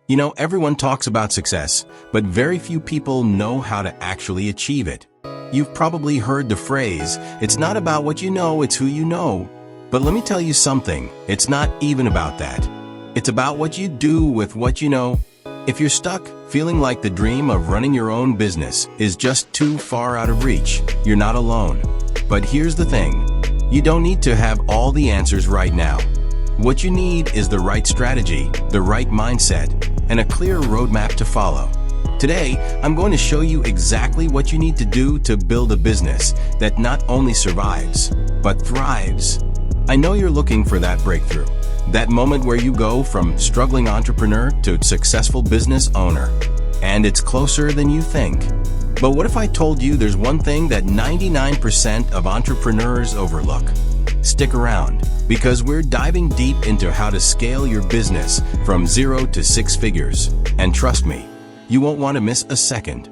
Everyone talks about success, but very few people know how to actually achieve it. You've probably heard the phrase, it's not about what you know, it's who you know. But let me tell you something, it's not even about that. It's about what you do with what you know. If you're stuck feeling like the dream of running your own business is just too far out of reach, you're not alone. But here's the thing, you don't need to have all the answers right now. What you need is the right strategy, the right mindset, and a clear roadmap to follow. Today, I'm going to show you exactly what you need to do to build a business that not only survives, but thrives. I know you're looking for that breakthrough, that moment where you go from struggling entrepreneur to successful business owner. And it's closer than you think. But what if I told you there's one thing that 99% of entrepreneurs overlook? Stick around, because we're diving deep into how to scale your business from 0 to 6 figures. And trust me, you won't want to miss a second.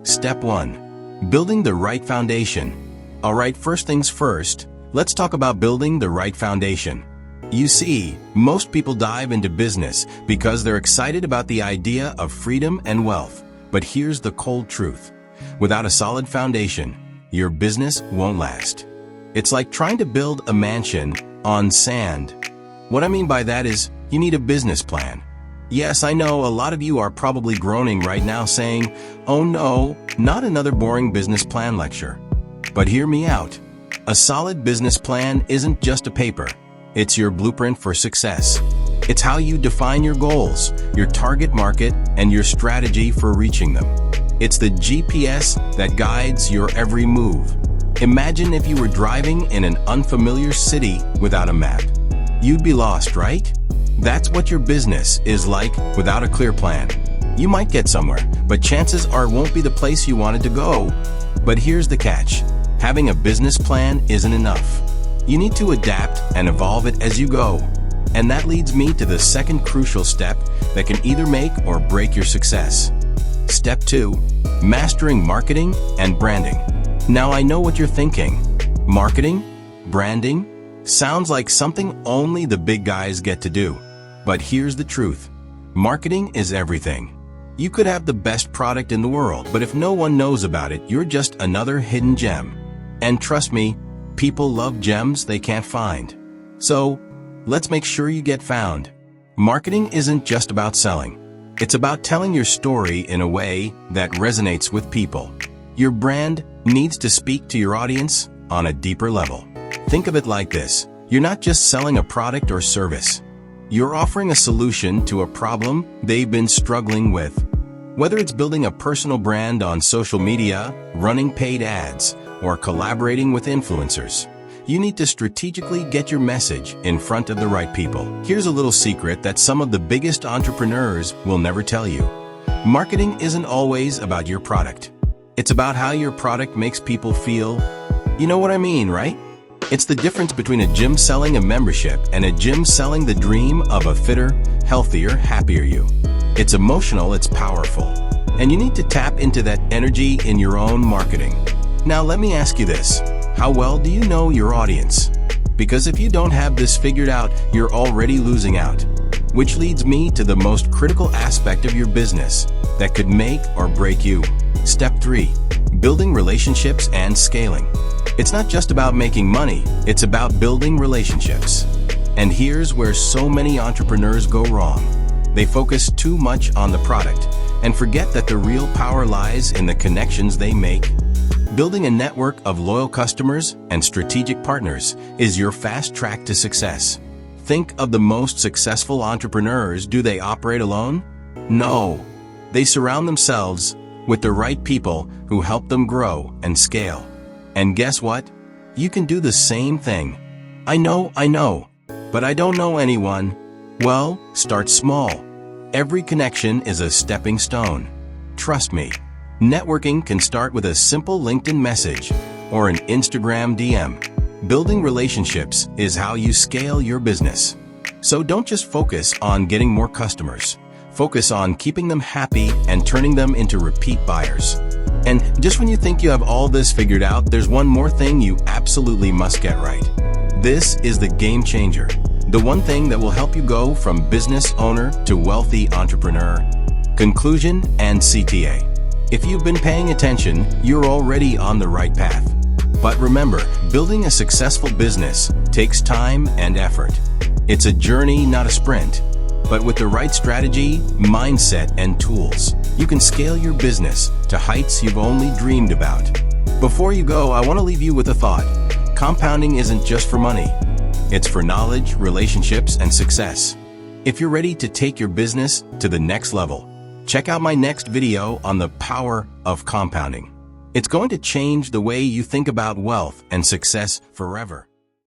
Step 1. Building the right foundation. Alright, first things first, let's talk about building the right foundation. You see, most people dive into business because they're excited about the idea of freedom and wealth. But here's the cold truth. Without a solid foundation, your business won't last. It's like trying to build a mansion on sand. What I mean by that is, you need a business plan. Yes, I know a lot of you are probably groaning right now saying, oh no, not another boring business plan lecture. But hear me out. A solid business plan isn't just a paper. It's your blueprint for success. It's how you define your goals, your target market, and your strategy for reaching them. It's the GPS that guides your every move. Imagine if you were driving in an unfamiliar city without a map. You'd be lost, right? That's what your business is like without a clear plan. You might get somewhere, but chances are it won't be the place you wanted to go. But here's the catch. Having a business plan isn't enough. You need to adapt and evolve it as you go. And that leads me to the second crucial step that can either make or break your success. Step 2. Mastering marketing and branding. Now I know what you're thinking. Marketing? Branding? Sounds like something only the big guys get to do. But here's the truth. Marketing is everything. You could have the best product in the world, but if no one knows about it, you're just another hidden gem. And trust me, people love gems they can't find. So, let's make sure you get found. Marketing isn't just about selling. It's about telling your story in a way that resonates with people. Your brand needs to speak to your audience on a deeper level. Think of it like this. You're not just selling a product or service. You're offering a solution to a problem they've been struggling with. Whether it's building a personal brand on social media, running paid ads, or collaborating with influencers, you need to strategically get your message in front of the right people. Here's a little secret that some of the biggest entrepreneurs will never tell you. Marketing isn't always about your product. It's about how your product makes people feel. You know what I mean, right? It's the difference between a gym selling a membership and a gym selling the dream of a fitter, healthier, happier you. It's emotional, it's powerful. And you need to tap into that energy in your own marketing. Now let me ask you this. How well do you know your audience? Because if you don't have this figured out, you're already losing out. Which leads me to the most critical aspect of your business that could make or break you. Step 3. Building relationships and scaling. It's not just about making money, it's about building relationships. And here's where so many entrepreneurs go wrong. They focus too much on the product and forget that the real power lies in the connections they make. Building a network of loyal customers and strategic partners is your fast track to success. Think of the most successful entrepreneurs. Do they operate alone? No. They surround themselves with the right people who help them grow and scale. And guess what? You can do the same thing. I know, but I don't know anyone. Well, start small. Every connection is a stepping stone. Trust me. Networking can start with a simple LinkedIn message or an Instagram DM. Building relationships is how you scale your business. So don't just focus on getting more customers. Focus on keeping them happy and turning them into repeat buyers. And just when you think you have all this figured out, there's one more thing you absolutely must get right. This is the game changer. The one thing that will help you go from business owner to wealthy entrepreneur. Conclusion and CTA. If you've been paying attention, you're already on the right path. But remember, building a successful business takes time and effort. It's a journey, not a sprint. But with the right strategy, mindset, and tools, you can scale your business to heights you've only dreamed about. Before you go, I want to leave you with a thought. Compounding isn't just for money. It's for knowledge, relationships, and success. If you're ready to take your business to the next level, check out my next video on the power of compounding. It's going to change the way you think about wealth and success forever.